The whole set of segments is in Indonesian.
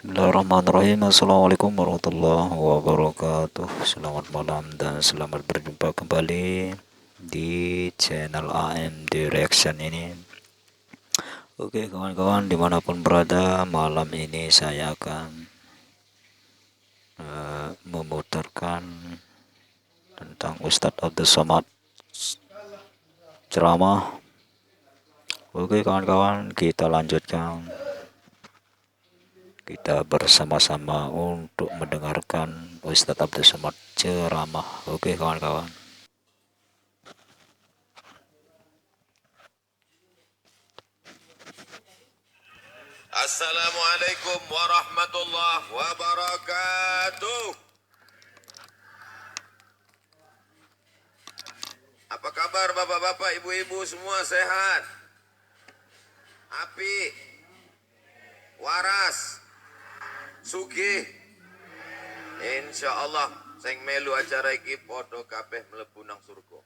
Bismillahirrahmanirrahim. Assalamualaikum warahmatullahi wabarakatuh. Selamat malam dan selamat berjumpa kembali di channel AMD Reaction ini. Oke kawan-kawan, dimanapun berada, malam ini saya akan memutarkan tentang Ustadz Abdul Somad ceramah. Oke kawan-kawan, kita lanjutkan. Kita bersama-sama untuk mendengarkan Ustadz Abdul Somad ceramah. Oke kawan-kawan. Assalamualaikum warahmatullahi wabarakatuh. Apa kabar bapak-bapak, ibu-ibu semua sehat? Api, waras, sugih. Insyaallah sing melu acara iki padha kabeh mlebu nang surga.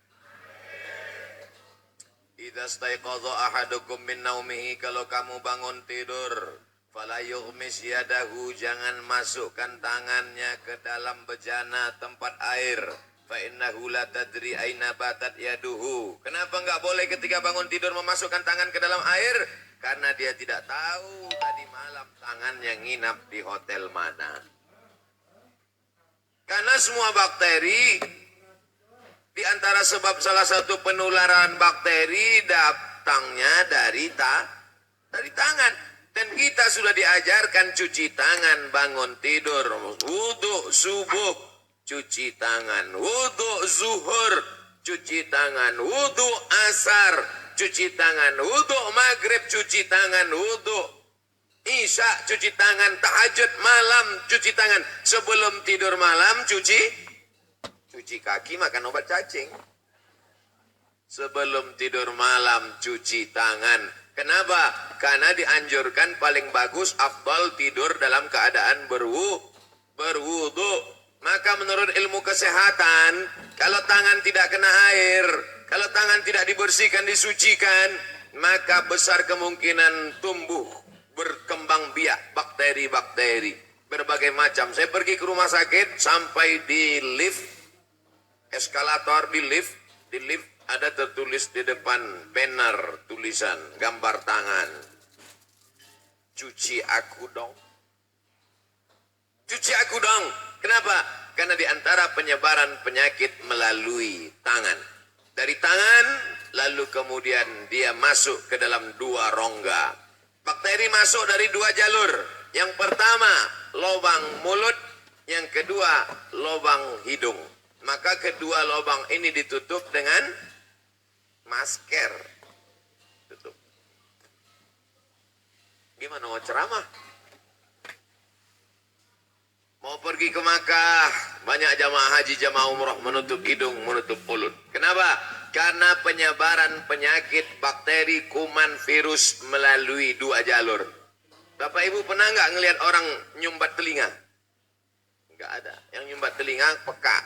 Idza staiqadha ahadukum min naumihi, kalau kamu bangun tidur, fala yughmis yadahu, jangan masukkan tangannya ke dalam bejana tempat air. Fa innahu la tadri aina batat yaduhu. Kenapa enggak boleh ketika bangun tidur memasukkan tangan ke dalam air? Karena dia tidak tahu tadi malam tangannya nginap di hotel mana. Karena semua bakteri, di antara sebab salah satu penularan bakteri datangnya dari tangan. Dan kita sudah diajarkan cuci tangan bangun tidur, wudu subuh, cuci tangan, wudu zuhur, cuci tangan, wudu asar, cuci tangan, wudu maghrib, cuci tangan, wudu isya, cuci tangan, tahajud malam, cuci tangan, sebelum tidur malam, cuci kaki, makan obat cacing. Sebelum tidur malam cuci tangan. Kenapa? Karena dianjurkan paling bagus afdal tidur dalam keadaan berwudu. Maka menurut ilmu kesehatan, kalau tangan tidak kena air, kalau tangan tidak dibersihkan, disucikan, maka besar kemungkinan tumbuh berkembang biak bakteri-bakteri berbagai macam. Saya pergi ke rumah sakit, sampai di lift, eskalator, di lift ada tertulis di depan banner tulisan gambar tangan, cuci aku dong, cuci aku dong. Kenapa? Karena di antara penyebaran penyakit melalui tangan. Dari tangan lalu kemudian dia masuk ke dalam dua rongga. Bakteri masuk dari dua jalur. Yang pertama lubang mulut, yang kedua lubang hidung. Maka kedua lubang ini ditutup dengan masker. Tutup. Gimana mau ceramah? Mau pergi ke Makkah, banyak jamaah haji, jamaah umrah menutup hidung, menutup mulut. Kenapa? Karena penyebaran penyakit bakteri, kuman, virus melalui dua jalur. Bapak Ibu pernah nggak ngelihat orang nyumbat telinga? Nggak ada. Yang nyumbat telinga peka.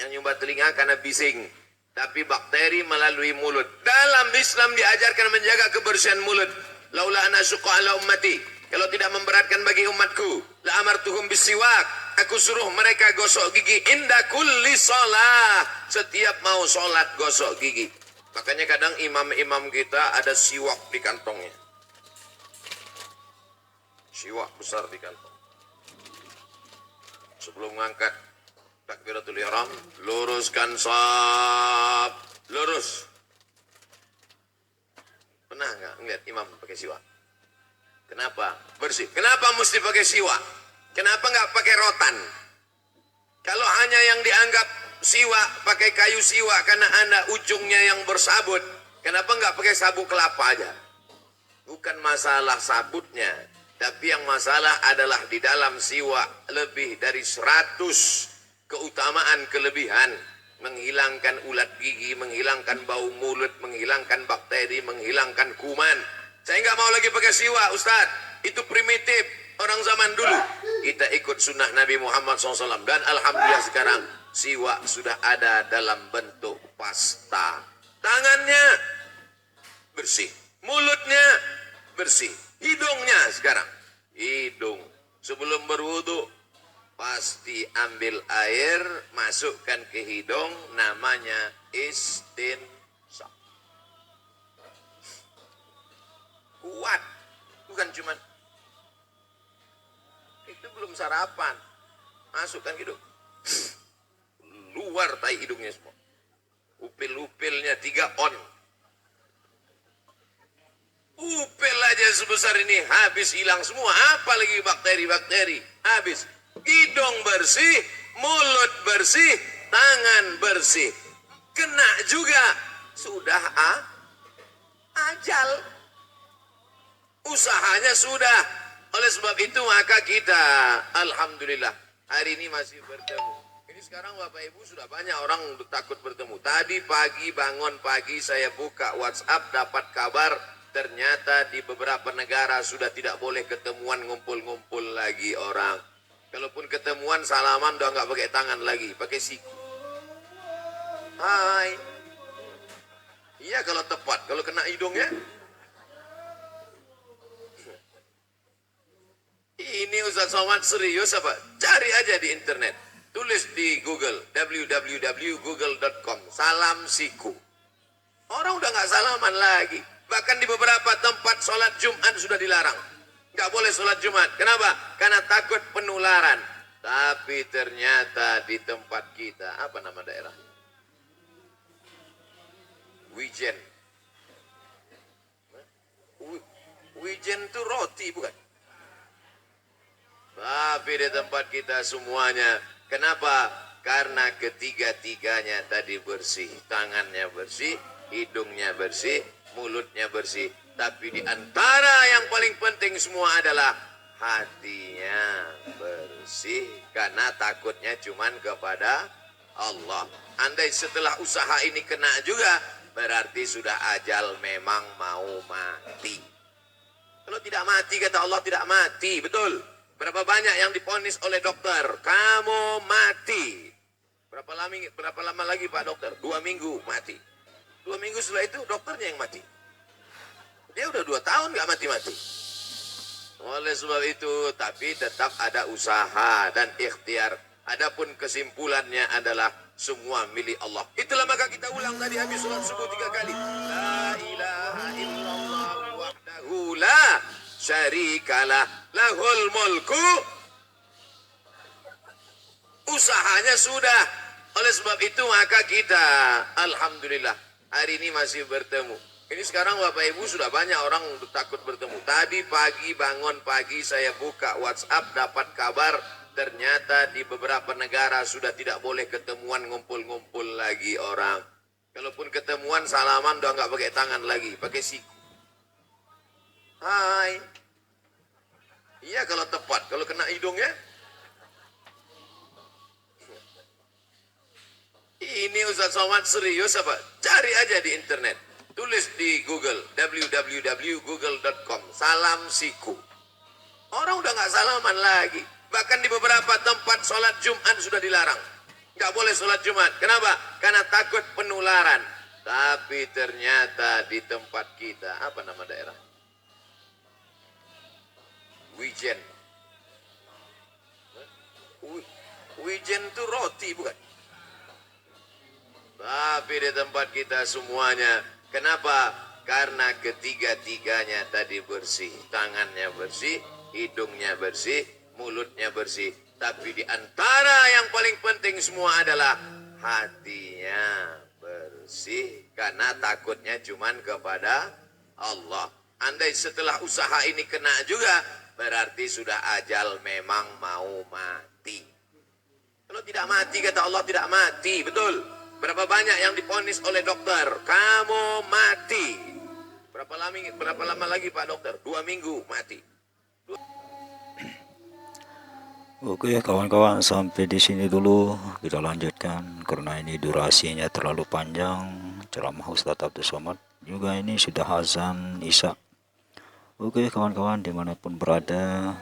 Yang nyumbat telinga karena bising. Tapi bakteri melalui mulut. Dalam Islam diajarkan menjaga kebersihan mulut. Laula ana syuqa ala ummati. Kalau tidak memberatkan bagi umatku, la amartuhum bisiwak. Aku suruh mereka gosok gigi inda kulli shalah. Setiap mau sholat gosok gigi. Makanya kadang imam-imam kita ada siwak di kantongnya. Siwak besar di kantong. Sebelum mengangkat takbiratul ihram, luruskan shaf, lurus. Pernah nggak ngeliat imam pakai siwak? Kenapa? Bersih. Kenapa mesti pakai siwak? Kenapa nggak pakai rotan? Kalau hanya yang dianggap siwak, pakai kayu siwak karena anda ujungnya yang bersabut, kenapa nggak pakai sabuk kelapa aja? Bukan masalah sabutnya, tapi yang masalah adalah di dalam siwak lebih dari 100 keutamaan kelebihan. Menghilangkan ulat gigi, menghilangkan bau mulut, menghilangkan bakteri, menghilangkan kuman. Saya nggak mau lagi pakai siwak, Ustadz. Itu primitif orang zaman dulu. Kita ikut sunnah Nabi Muhammad SAW. Dan alhamdulillah sekarang siwak sudah ada dalam bentuk pasta. Tangannya bersih, mulutnya bersih, hidungnya sekarang hidung Sebelum berwudu, pasti ambil air, masukkan ke hidung, namanya istinsaq. Kuat, bukan cuman itu belum sarapan, masukkan hidung, luar tai hidungnya semua, upil-upilnya 3 on. Upil aja sebesar ini habis, hilang semua, apalagi bakteri-bakteri, habis. Hidung bersih, mulut bersih, tangan bersih. Kena juga, sudah ajal. Usahanya sudah. Oleh sebab itu maka kita, alhamdulillah, hari ini masih bertemu. Ini sekarang Bapak Ibu sudah banyak orang takut bertemu. Tadi pagi, bangun pagi, saya buka WhatsApp, dapat kabar, ternyata di beberapa negara sudah tidak boleh ketemuan ngumpul-ngumpul lagi orang. Kalaupun ketemuan salaman udah nggak pakai tangan lagi, pakai siku. Hai. Iya kalau tepat, kalau kena hidungnya. Ini Ustaz Somad serius apa? Cari aja di internet. Tulis di Google, www.google.com, salam siku. Orang udah nggak salaman lagi. Bahkan di beberapa tempat sholat Jumat sudah dilarang. Nggak boleh sholat Jumat. Kenapa? Karena takut penularan. Tapi ternyata di tempat kita, apa nama daerah? Wijen. Wijen itu roti bukan? Tapi di tempat kita semuanya. Kenapa? Karena ketiga-tiganya tadi bersih. Tangannya bersih, hidungnya bersih, mulutnya bersih. Tapi di antara yang paling penting semua adalah hatinya bersih. Karena takutnya cuman kepada Allah. Andai setelah usaha ini kena juga, berarti sudah ajal, memang mau mati. Kalau tidak mati, kata Allah tidak mati, betul. Berapa banyak yang diponis oleh dokter, kamu mati. Berapa lama lagi Pak Dokter? 2 minggu mati. 2 minggu setelah itu dokternya yang mati. Dia udah 2 tahun gak mati-mati. Oleh sebab itu, tapi tetap ada usaha dan ikhtiar. Adapun kesimpulannya adalah semua milik Allah. Itulah maka kita ulang tadi habis sholat subuh 3 kali. La ilaha illallah wahdahu la syarikalah lahul mulku. Usahanya sudah. Oleh sebab itu maka kita, alhamdulillah, hari ini masih bertemu. Ini sekarang Bapak Ibu sudah banyak orang takut bertemu. Tadi pagi, bangun pagi, saya buka WhatsApp, dapat kabar, ternyata di beberapa negara sudah tidak boleh ketemuan ngumpul-ngumpul lagi orang. Kalaupun ketemuan salaman udah nggak pakai tangan lagi, pakai siku. Hai. Iya kalau tepat, kalau kena hidungnya. Ini Ustaz Somad serius apa? Cari aja di internet. Tulis di Google, www.google.com, salam siku. Orang udah nggak salaman lagi. Bahkan di beberapa tempat sholat Jumat sudah dilarang. Nggak boleh sholat Jumat. Kenapa? Karena takut penularan. Tapi ternyata di tempat kita, apa nama daerah? Wijen. Wijen itu roti bukan? Tapi di tempat kita semuanya. Kenapa? Karena ketiga-tiganya tadi bersih. Tangannya bersih, hidungnya bersih, mulutnya bersih. Tapi di antara yang paling penting semua adalah hatinya bersih. Karena takutnya cuman kepada Allah. Andai setelah usaha ini kena juga, berarti sudah ajal, memang mau mati. Kalau tidak mati, kata Allah tidak mati, betul. Berapa banyak yang diponis oleh dokter, kamu mati. Berapa lama lagi Pak Dokter? 2 minggu mati. Oke kawan-kawan, sampai di sini dulu kita lanjutkan karena ini durasinya terlalu panjang. Ceramah Ustaz Abdul Somad juga ini sudah azan Isya. Oke kawan-kawan, dimanapun berada,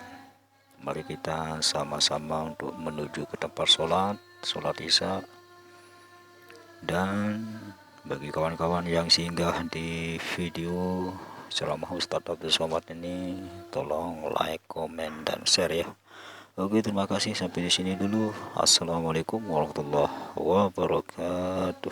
mari kita sama-sama untuk menuju ke tempat sholat Isya. Dan bagi kawan-kawan yang singgah di video ceramah Ustaz Abdul Somad ini, tolong like, komen, dan share ya. Oke, terima kasih, sampai di sini dulu. Assalamualaikum warahmatullahi wabarakatuh.